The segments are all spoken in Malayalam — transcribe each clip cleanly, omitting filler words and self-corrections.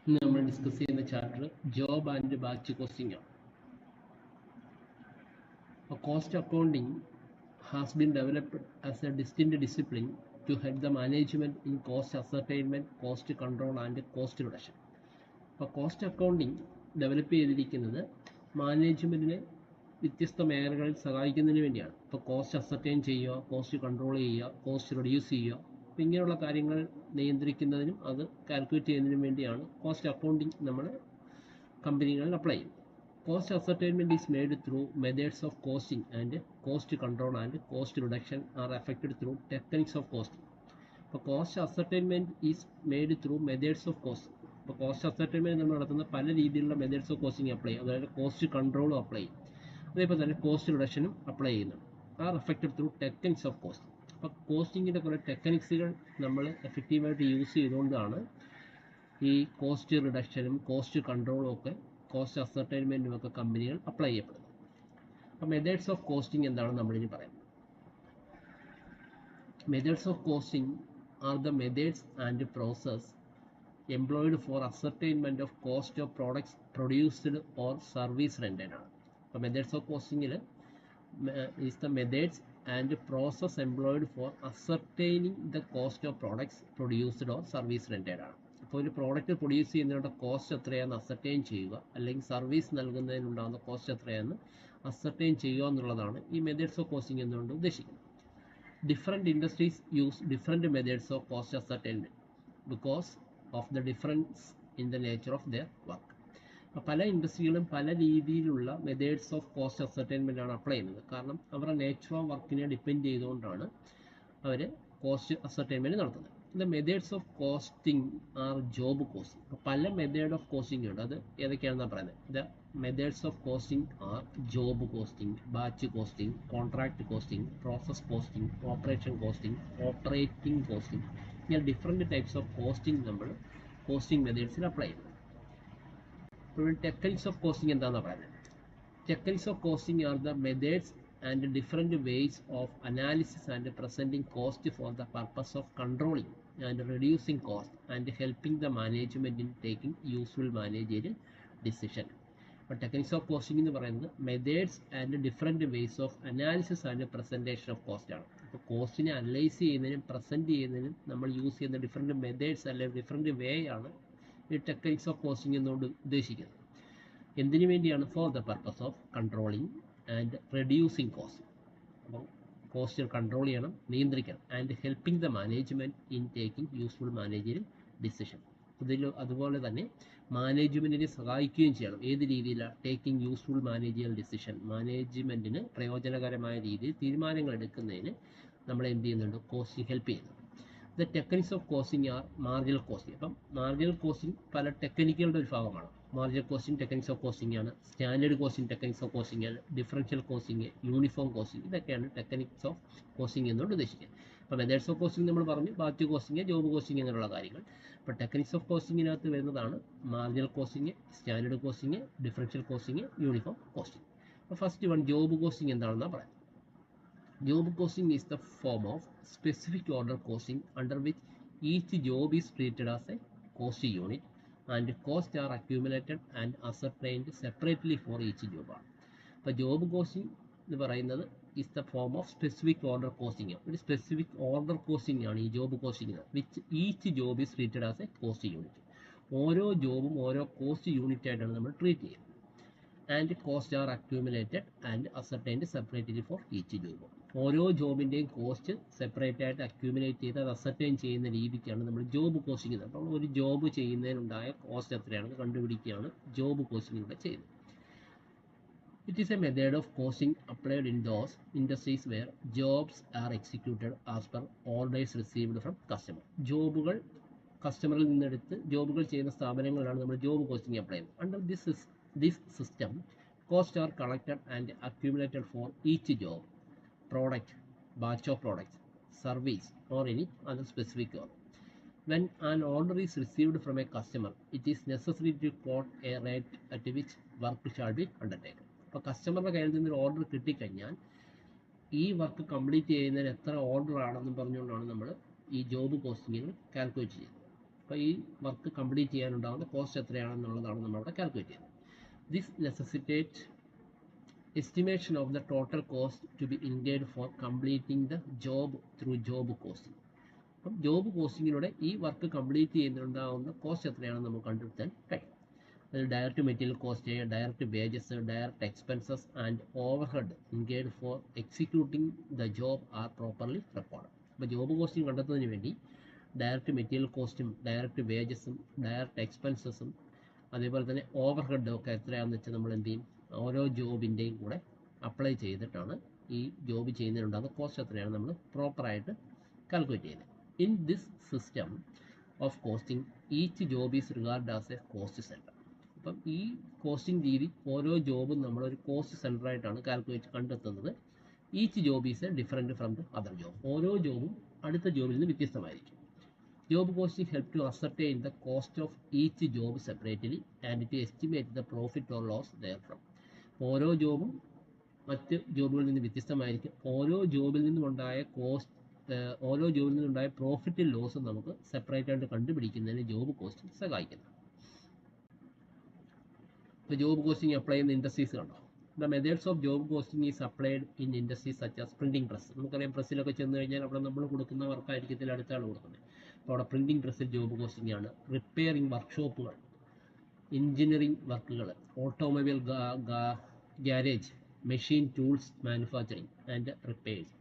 ഇന്ന് നമ്മൾ ഡിസ്കസ് ചെയ്യുന്ന chapter job and batch costing ആണ്. Cost accounting has been developed as a distinct discipline to help the management in cost ascertainment, cost control and cost reduction. അപ്പോൾ കോസ്റ്റ് അക്കൗണ്ടിങ് ഡെവലപ്പ് ചെയ്തിരിക്കുന്നത് മാനേജ്മെൻറ്റിനെ വ്യത്യസ്ത മേഖലകളിൽ സഹായിക്കുന്നതിന് വേണ്ടിയാണ്. ഇപ്പോൾ കോസ്റ്റ് അസർട്ടൈൻ ചെയ്യുക, കോസ്റ്റ് കൺട്രോൾ ചെയ്യുക, കോസ്റ്റ് റെഡ്യൂസ് ചെയ്യുക, അപ്പോൾ ഇങ്ങനെയുള്ള കാര്യങ്ങൾ നിയന്ത്രിക്കുന്നതിനും അത് കാൽക്കുലേറ്റ് ചെയ്യുന്നതിനും വേണ്ടിയാണ് കോസ്റ്റ് അക്കൗണ്ടിങ് നമ്മൾ കമ്പനികളിൽ അപ്ലൈ ചെയ്യും. Cost ascertainment is made through methods of costing and cost control and cost reduction are affected through techniques of costing. അപ്പോൾ cost ascertainment is made through methods of cost. അപ്പോൾ കോസ്റ്റ് അസർട്ടൈൻമെൻറ്റ് നമ്മൾ നടത്തുന്ന പല രീതിയിലുള്ള മെത്തേഡ്സ് ഓഫ് കോസ്റ്റിംഗ് അപ്ലൈ ചെയ്യും. അതായത് കോസ്റ്റ് കൺട്രോളും അപ്ലൈ ചെയ്യും, അതേപോലെ തന്നെ കോസ്റ്റ് റിഡക്ഷനും അപ്ലൈ ചെയ്യുന്നുണ്ട്. Are effected through techniques of cost. അപ്പോൾ കോസ്റ്റിങ്ങിൻ്റെ കുറേ ടെക്നിക്സുകൾ നമ്മൾ എഫക്റ്റീവായിട്ട് യൂസ് ചെയ്തുകൊണ്ടാണ് ഈ കോസ്റ്റ് റിഡക്ഷനും കോസ്റ്റ് കൺട്രോളും ഒക്കെ കോസ്റ്റ് അസർട്ടൈൻമെൻറ്റും ഒക്കെ കമ്പനികൾ അപ്ലൈ ചെയ്യപ്പെടുന്നത്. അപ്പോൾ മെത്തേഡ്സ് ഓഫ് കോസ്റ്റിംഗ് എന്താണെന്ന് നമ്മളിനി പറയാം. Methods of costing are the methods and process employed for ascertainment of cost of products produced or service rendered ആണ്. അപ്പോൾ മെത്തേഡ്സ് ഓഫ് കോസ്റ്റിങ്ങിൽ is the methods and process employed for ascertaining the cost of products produced or service rendered ആണ്. അപ്പോൾ ഒരു പ്രോഡക്റ്റ് പ്രൊഡ്യൂസ് ചെയ്യുന്നതിനുള്ള കോസ്റ്റ് എത്രയാണെന്ന് അസർട്ടൈൻ ചെയ്യുക, അല്ലെങ്കിൽ സർവീസ് നൽകുന്നതിനുണ്ടാകുന്ന കോസ്റ്റ് എത്രയാണെന്ന് അസർട്ടൈൻ ചെയ്യുക എന്നുള്ളതാണ് ഈ മെത്തേഡ്സ് ഓഫ് കോസ്റ്റിംഗ് എന്നുകൊണ്ട് ഉദ്ദേശിക്കുന്നത്. Different industries use different methods of cost ascertainment because of the difference in the nature of their work. അപ്പോൾ പല ഇൻഡസ്ട്രികളും പല രീതിയിലുള്ള മെത്തേഡ്സ് ഓഫ് കോസ്റ്റ് അസർട്ടൈൻമെൻ്റ് ആണ് അപ്ലൈ ചെയ്യുന്നത്. കാരണം അവരുടെ നേച്ചർ ഓഫ് വർക്കിനെ ഡിപ്പെൻഡ് ചെയ്തുകൊണ്ടാണ് അവർ കോസ്റ്റ് അസർട്ടൈൻമെൻറ്റ് നടത്തുന്നത്. The methods of costing are job costing. അപ്പോൾ പല മെത്തേഡ് ഓഫ് കോസ്റ്റിംഗ് ഉണ്ട്. അത് ഏതൊക്കെയാണെന്നാണ് പറയുന്നത്. The methods of costing are job costing, batch costing, contract costing, process costing, operation costing, operating costing. ഇങ്ങനെ ഡിഫറെൻറ്റ് ടൈപ്സ് ഓഫ് കോസ്റ്റിംഗ് നമ്മൾ കോസ്റ്റിംഗ് മെത്തേഡ്സിൽ അപ്ലൈ ചെയ്യുന്നു. ഇപ്പോൾ ടെക്നിക്സ് ഓഫ് കോസ്റ്റിംഗ് എന്താണെന്ന് പറയുന്നത്. Techniques of costing are the methods and different ways of analysis and presenting cost for the purpose of controlling and reducing cost and helping the management in taking useful managerial decision. അപ്പോൾ ടെക്നിക്സ് ഓഫ് കോസ്റ്റിംഗ് എന്ന് പറയുന്നത് methods and different ways of analysis and presentation of cost ആണ്. അപ്പോൾ കോസ്റ്റിനെ അനലൈസ് ചെയ്യുന്നതിനും പ്രസൻറ്റ് ചെയ്യുന്നതിനും നമ്മൾ യൂസ് ചെയ്യുന്ന ഡിഫറെൻറ്റ് മെത്തേഡ്സ് അല്ലെങ്കിൽ ഡിഫറെൻറ്റ് വേ ആണ് ഈ ടെക്നിക്സ് ഓഫ് കോസ്റ്റിംഗ് എന്നുകൊണ്ട് ഉദ്ദേശിക്കുന്നത്. എന്തിനു വേണ്ടിയാണ്? For the purpose of controlling and reducing cost. അപ്പോൾ കോസ്റ്റ് കൺട്രോൾ ചെയ്യണം, നിയന്ത്രിക്കണം. And helping the management in taking useful managerial decision. അതുപോലെ തന്നെ മാനേജ്മെൻറ്റിനെ സഹായിക്കുകയും ചെയ്യണം. ഏത് രീതിയിലാണ്? Taking useful managerial decision. മാനേജ്മെൻറ്റിന് പ്രയോജനകരമായ രീതിയിൽ തീരുമാനങ്ങൾ എടുക്കുന്നതിന് നമ്മൾ എന്ത് ചെയ്യുന്നുണ്ട്? കോസ്റ്റിംഗ് ഹെൽപ്പ് ചെയ്യുന്നു. The techniques of costing are marginal costing. അപ്പം മാർജിനൽ കോസ്റ്റിംഗ് പല ടെക്നിക്കുകളുടെ ഒരു ഭാഗമാണ്. Marginal costing techniques of costing ആണ്. Standard costing techniques of costing ആണ്. ഡിഫറൻഷ്യൽ കോസ്റ്റിംഗ്, യൂണിഫോം കോസ്റ്റിംഗ്, ഇതൊക്കെയാണ് ടെക്നിക്സ് ഓഫ് കോസ്റ്റിംഗ് എന്നുകൊണ്ട് ഉദ്ദേശിക്കുന്നത്. അപ്പോൾ മെത്തേഡ്സ് ഓഫ് കോസ്റ്റിംഗ് നമ്മൾ പറഞ്ഞു, ബാച്ച് കോസ്റ്റിംഗ്, ജോബ് കോസ്റ്റിംഗ് എന്നുള്ള കാര്യങ്ങൾ. അപ്പോൾ ടെക്നിക്സ് ഓഫ് കോസ്റ്റിങ്ങിനകത്ത് വരുന്നതാണ് marginal costing, standard costing, differential costing, uniform costing. അപ്പോൾ ഫസ്റ്റ് വൺ ജോബ് കോസ്റ്റിംഗ് എന്താണെന്നാണ് പറയുന്നത്. Job costing is the form of specific order costing under which each job is treated as a cost unit and costs are accumulated and ascertained separately for each job. അപ്പോൾ ജോബ് കോസ്റ്റിംഗ് എന്ന് പറയുന്നത് is the form of specific order costing. ഒരു സ്പെസിഫിക് ഓർഡർ കോസ്റ്റിംഗ് ആണ് ഈ job costing, which each job is treated as A cost unit. ഓരോ ജോബും ഓരോ കോസ്റ്റ് യൂണിറ്റ് ആയിട്ടാണ് നമ്മൾ ട്രീറ്റ് ചെയ്യുന്നത്. And cost are accumulated and ascertained separately for each job. ഓരോ ജോബിൻ്റെയും കോസ്റ്റ് സെപ്പറേറ്റ് ആയിട്ട് അക്യൂമുലേറ്റ് ചെയ്ത് അത് അസർട്ടൈൻ ചെയ്യുന്ന രീതിക്കാണ് നമ്മൾ ജോബ് കോസ്റ്റിംഗ് ചെയ്യുന്നത്. അപ്പോൾ ഒരു ജോബ് ചെയ്യുന്നതിനുണ്ടായ കോസ്റ്റ് എത്രയാണെന്ന് കണ്ടുപിടിക്കുകയാണ് ജോബ് കോസ്റ്റിങ്ങിലൂടെ ചെയ്യുന്നത്. It is a method of costing applied in those industries where jobs are executed as per orders received from customer. ജോബുകൾ കസ്റ്റമറിൽ നിന്നെടുത്ത് ജോബുകൾ ചെയ്യുന്ന സ്ഥാപനങ്ങളിലാണ് നമ്മൾ ജോബ് കോസ്റ്റിംഗ് അപ്ലൈ ചെയ്യുന്നത്. Under this system, costs are collected and accumulated for each job, product, batch of products, service or any other specific order. When an order is received from a customer, it is necessary to quote a rate at which work shall be undertaken. അപ്പോൾ കസ്റ്റമറുടെ കയ്യിൽ നിന്നൊരു ഓർഡർ കിട്ടിക്കഴിഞ്ഞാൽ ഈ വർക്ക് കംപ്ലീറ്റ് ചെയ്യുന്നതിന് എത്ര ഓർഡർ ആണെന്ന് പറഞ്ഞുകൊണ്ടാണ് നമ്മൾ ഈ ജോബ് കോസ്റ്റിങ്ങിൽ കാൽക്കുലേറ്റ് ചെയ്യുന്നത്. അപ്പോൾ ഈ വർക്ക് കംപ്ലീറ്റ് ചെയ്യാനുണ്ടാകുന്ന കോസ്റ്റ് എത്രയാണെന്നുള്ളതാണ് നമ്മളിവിടെ കാൽക്കുലേറ്റ് ചെയ്യുന്നത്. This necessitate estimation of the total cost to be incurred for completing the job through job costing. അപ്പം ജോബ് കോസ്റ്റിങ്ങിലൂടെ ഈ വർക്ക് കംപ്ലീറ്റ് ചെയ്യുന്നുണ്ടാകുന്ന കോസ്റ്റ് എത്രയാണെന്ന് നമുക്ക് കണ്ടെത്താൻ കഴിയും. അതിൽ direct material cost, direct wages, direct expenses and overhead incurred for executing the job are properly record. അപ്പോൾ ജോബ് കോസ്റ്റിംഗ് കണ്ടെത്തുന്നതിന് വേണ്ടി ഡയറക്റ്റ് മെറ്റീരിയൽ കോസ്റ്റും ഡയറക്റ്റ് വേജസും ഡയറക്റ്റ് എക്സ്പെൻസസും അതേപോലെ തന്നെ ഓവർഹെഡും ഒക്കെ എത്രയാണെന്ന് വെച്ചാൽ നമ്മൾ എന്ത് ചെയ്യും, ഓരോ ജോബിൻ്റെയും കൂടെ അപ്ലൈ ചെയ്തിട്ടാണ് ഈ ജോബ് ചെയ്യുന്നതിനുണ്ടാകുന്ന കോസ്റ്റ് എത്രയാണ് നമ്മൾ പ്രോപ്പറായിട്ട് കാൽക്കുലേറ്റ് ചെയ്യുന്നത്. In this system of costing each job is regard as A cost centre. അപ്പം ഈ കോസ്റ്റിംഗ് രീതി ഓരോ ജോബും നമ്മളൊരു കോസ്റ്റ് സെൻറ്ററായിട്ടാണ് കാൽക്കുലേറ്റ് കണ്ടെത്തുന്നത്. Each job is different from the other job. ഓരോ ജോബും അടുത്ത ജോബിൽ നിന്ന് വ്യത്യസ്തമായിരിക്കും. Job costing helps to ascertain the cost of each job separately and to estimate the profit or loss therefrom. ഓരോ ജോബും മറ്റ് ജോബുകളിൽ നിന്ന് വ്യത്യസ്തമായിരിക്കും. ഓരോ ജോബിൽ നിന്നുണ്ടായ പ്രോഫിറ്റും ലോസും നമുക്ക് സെപ്പറേറ്റ് ആയിട്ട് കണ്ടുപിടിക്കുന്നതിന് ജോബ് കോസ്റ്റിംഗ് സഹായിക്കുന്നു. ഇപ്പോൾ ജോബ് കോസ്റ്റിംഗ് അപ്ലൈ ചെയ്യുന്ന ഇൻഡസ്ട്രീസ് കണ്ടോ. The methods of job costing is applied in industries such as printing press. നമുക്കറിയാം പ്രസ്സിലൊക്കെ ചെന്ന് കഴിഞ്ഞാൽ അവിടെ നമ്മൾ കൊടുക്കുന്ന വർക്കായിരിക്കത്തില്ല അടുത്ത ആൾ കൊടുക്കുന്നത്. അപ്പോൾ അവിടെ പ്രിന്റിംഗ് പ്രസ്സിൽ ജോബ് കോസ്റ്റിംഗ് ആണ്. റിപ്പയറിംഗ് വർക്ക്ഷോപ്പുകൾ, എഞ്ചിനീയറിംഗ് വർക്കുകൾ, automobile garage, machine tools manufacturing and repairs,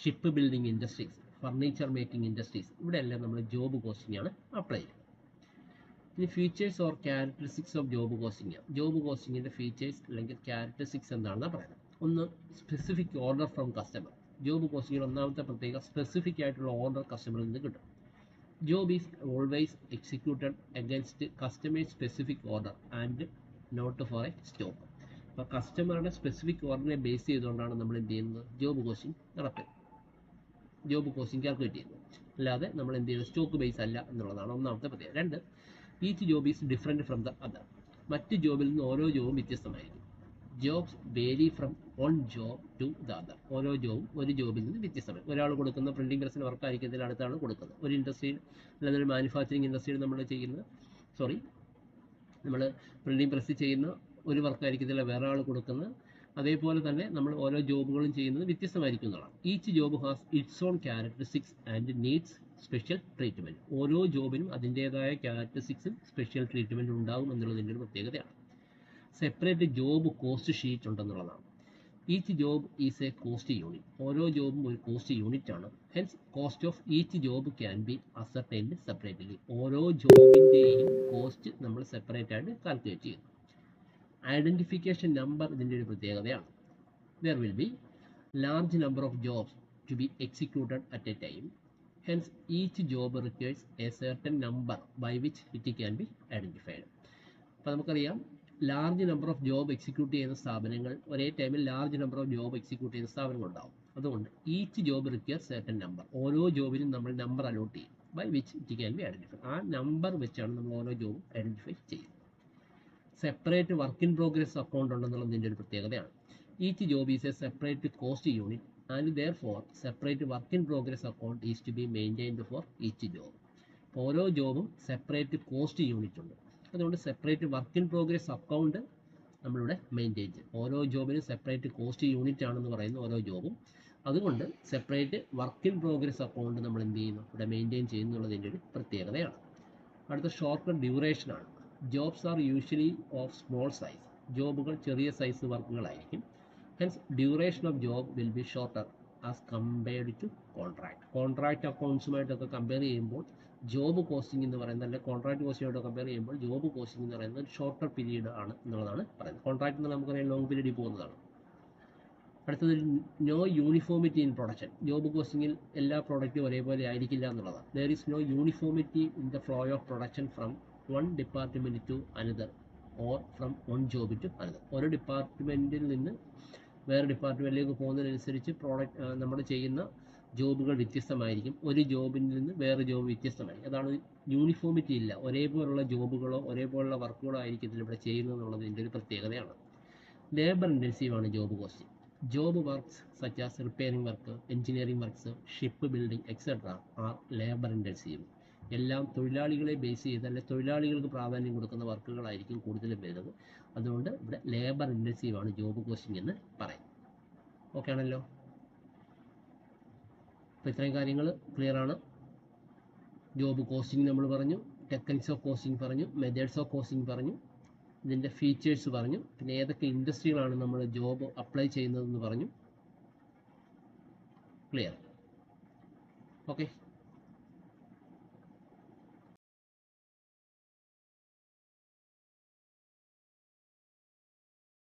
ship building industries, furniture making industries, ഇവിടെയെല്ലാം നമ്മൾ ജോബ് കോസ്റ്റിംഗ് ആണ് അപ്ലൈ ചെയ്യുന്നത്. ഇനി features or characteristics of job costing. Job കോസ്റ്റിങ്ങിൻ്റെ ഫീച്ചേഴ്സ് അല്ലെങ്കിൽ ക്യാരക്ടറിസ്റ്റിക്സ് എന്താണെന്ന് പറയുന്നത്. ഒന്ന്, specific order from customer. Job കോസ്റ്റിങ്ങിൽ ഒന്നാമത്തെ പ്രത്യേക സ്പെസിഫിക് ആയിട്ടുള്ള ഓർഡർ കസ്റ്റമറിൽ നിന്ന് കിട്ടും. Job is always executed against customers specific order and not for a stock. അപ്പോൾ കസ്റ്റമറുടെ സ്പെസിഫിക് ഓർഡറിനെ ബേസ് ചെയ്തുകൊണ്ടാണ് നമ്മൾ എന്ത് ചെയ്യുന്നത്, job costing job costing calculate ചെയ്യുന്നത്. അല്ലാതെ നമ്മൾ എന്ത് ചെയ്യുന്നത് സ്റ്റോക്ക് ബേസ് അല്ല എന്നുള്ളതാണ് ഒന്നാമത്തെ പ്രത്യേകത. രണ്ട്, each job is different from the other. മറ്റ് ജോബിൽ നിന്ന് ഓരോ ജോബും വ്യത്യസ്തമായിരിക്കും. Jobs vary from one job to the other. ഓരോ ജോബും ഒരു ജോബിൽ നിന്ന് വ്യത്യസ്തമായി. ഒരാൾ കൊടുക്കുന്ന പ്രിന്റിംഗ് പ്രസ്സിന് വർക്കായിരിക്കും അടുത്ത ആൾ കൊടുക്കുന്നത്. ഒരു ഇൻഡസ്ട്രിയിൽ അല്ലെങ്കിൽ ഒരു മാനുഫാക്ചറിങ് ഇൻഡസ്ട്രിയിൽ നമ്മൾ പ്രിന്റിംഗ് പ്രസ് ചെയ്യുന്ന ഒരു വർക്കായിരിക്കത്തില്ല വേറെ ആൾ കൊടുക്കുന്നത്. അതേപോലെ തന്നെ നമ്മൾ ഓരോ ജോബുകളും ചെയ്യുന്നത് വ്യത്യസ്തമായിരിക്കും എന്നുള്ളതാണ്. Each job has it's on characteristics and needs special treatment. ഓരോ ജോബിനും അതിൻ്റേതായ ക്യാരക്ടറിസ്റ്റിക്സും സ്പെഷ്യൽ ട്രീറ്റ്മെൻറ്റും ഉണ്ടാകും എന്നുള്ളതിൻ്റെ ഒരു പ്രത്യേകതയാണ്. സെപ്പറേറ്റ് ജോബ് കോസ്റ്റ് ഷീറ്റ് ഉണ്ടെന്നുള്ളതാണ്. Each job is a cost unit. ഓരോ ജോബും ഒരു കോസ്റ്റ് യൂണിറ്റ് ആണ്. Hence cost of each job can be ascertained separately. ഓരോ ജോബിൻ്റെയും കോസ്റ്റ് നമ്മൾ സെപ്പറേറ്റ് ആയിട്ട് കാൽക്കുലേറ്റ് ചെയ്യുന്നു. ഐഡൻറ്റിഫിക്കേഷൻ നമ്പർ ഇതിൻ്റെ ഒരു പ്രത്യേകതയാണ്. There will be large number of jobs to be executed at a time. Hence each job requires a certain number by which it can be identified. അപ്പോൾ നമുക്കറിയാം large number of job execute ചെയ്യുന്ന സ്ഥാപനങ്ങൾ ഒരേ ടൈമിൽ large number of job execute ചെയ്യുന്ന സ്ഥാപനങ്ങൾ ഉണ്ടാവും. അതുകൊണ്ട് each job require certain number. ഓരോ ജോബിനും നമ്മൾ നമ്പർ അലോട്ട് ചെയ്യും by which it can be identify. ആ നമ്പർ വെച്ചാണ് നമ്മൾ ഓരോ ജോബും ഐഡൻറ്റിഫൈ ചെയ്യുന്നത്. Separate work in progress account ഉണ്ടെന്നുള്ളതിൻ്റെ ഒരു പ്രത്യേകതയാണ്. Each job is a separate cost unit and therefore separate work in progress account is to be maintained for each job. ഓരോ ജോബും സെപ്പറേറ്റ് കോസ്റ്റ് യൂണിറ്റ് ഉണ്ട്. അതുകൊണ്ട് separate work in progress account നമ്മളിവിടെ മെയിൻറ്റെയിൻ ചെയ്യും. ഓരോ ജോബിനും സെപ്പറേറ്റ് കോസ്റ്റ് യൂണിറ്റ് ആണെന്ന് പറയുന്ന ഓരോ ജോബും. അതുകൊണ്ട് separate work in progress account നമ്മൾ എന്ത് ചെയ്യുന്നു ഇവിടെ മെയിൻറ്റെയിൻ ചെയ്യുന്നുള്ളതിൻ്റെ ഒരു പ്രത്യേകതയാണ്. അടുത്ത ഷോർട്ട് ഡ്യൂറേഷനാണ്. Jobs are usually of small size. ജോബുകൾ ചെറിയ സൈസ് വർക്കുകളായിരിക്കും. Hence duration of job will be shorter as compared to contract. Contract അക്കൗണ്ട്സുമായിട്ടൊക്കെ കമ്പയർ ചെയ്യുമ്പോൾ ജോബ് കോസ്റ്റിംഗ് എന്ന് പറയുന്നത്, അല്ലെങ്കിൽ കോൺട്രാക്ട് കോസ്റ്റിംഗായിട്ട് കമ്പയർ ചെയ്യുമ്പോൾ ജോബ് കോസ്റ്റിംഗ് എന്ന് പറയുന്നത് ഷോർട്ടർ പീരീഡ് ആണ് എന്നുള്ളതാണ് പറയുന്നത്. കോൺട്രാക്ട് എന്ന് നമുക്കറിയാം ലോങ് പീരീഡിൽ പോകുന്നതാണ്. അടുത്തത് no uniformity in production. Job കോസ്റ്റിംഗിൽ എല്ലാ പ്രോഡക്റ്റും ഒരേപോലെ ആയിരിക്കില്ല എന്നുള്ളതാണ്. There is no uniformity in the flow of production from one department to another or from one job to another. ഒരു ഡിപ്പാർട്ട്മെൻറ്റിൽ നിന്ന് വേറെ ഡിപ്പാർട്ട്മെൻറ്റിലേക്ക് പോകുന്നതിനനുസരിച്ച് നമ്മൾ ചെയ്യുന്ന ജോബുകൾ വ്യത്യസ്തമായിരിക്കും. ഒരു ജോബിൽ നിന്ന് വേറെ ജോബ് വ്യത്യസ്തമായിരിക്കും. അതാണ് യൂണിഫോമിറ്റി ഇല്ല. ഒരേപോലുള്ള ജോബുകളോ ഒരേപോലുള്ള വർക്കുകളോ ആയിരിക്കത്തില്ല ഇവിടെ ചെയ്യുന്നത് എന്നുള്ളതിൻ്റെ ഒരു പ്രത്യേകതയാണ്. ലേബർ ഇൻറ്റൻസീവ് ആണ് job costing. Job works such as repairing work, engineering works, ship building etcetera are labour intensive. എല്ലാം തൊഴിലാളികളെ ബേസ് ചെയ്ത് അല്ലെങ്കിൽ തൊഴിലാളികൾക്ക് പ്രാധാന്യം കൊടുക്കുന്ന വർക്കുകളായിരിക്കും കൂടുതലും വരുന്നത്. അതുകൊണ്ട് ഇവിടെ ലേബർ ഇൻറ്റൻസീവ് ആണ് ജോബ് കോസ്റ്റിംഗ് എന്ന് പറയും. ഓക്കെ ആണല്ലോ. അപ്പോൾ ഇത്രയും കാര്യങ്ങൾ ക്ലിയർ ആണ്. ജോബ് കോസ്റ്റിംഗ് നമ്മൾ പറഞ്ഞു, ടെക്നിക്സ് ഓഫ് കോസ്റ്റിംഗ് പറഞ്ഞു, മെത്തേഡ്സ് ഓഫ് കോസ്റ്റിംഗ് പറഞ്ഞു, ഇതിൻ്റെ ഫീച്ചേഴ്സ് പറഞ്ഞു, പിന്നെ ഏതൊക്കെ ഇൻഡസ്ട്രികളാണ് നമ്മൾ ജോബ് അപ്ലൈ ചെയ്യുന്നതെന്ന് പറഞ്ഞു. ക്ലിയർ. ഓക്കെ.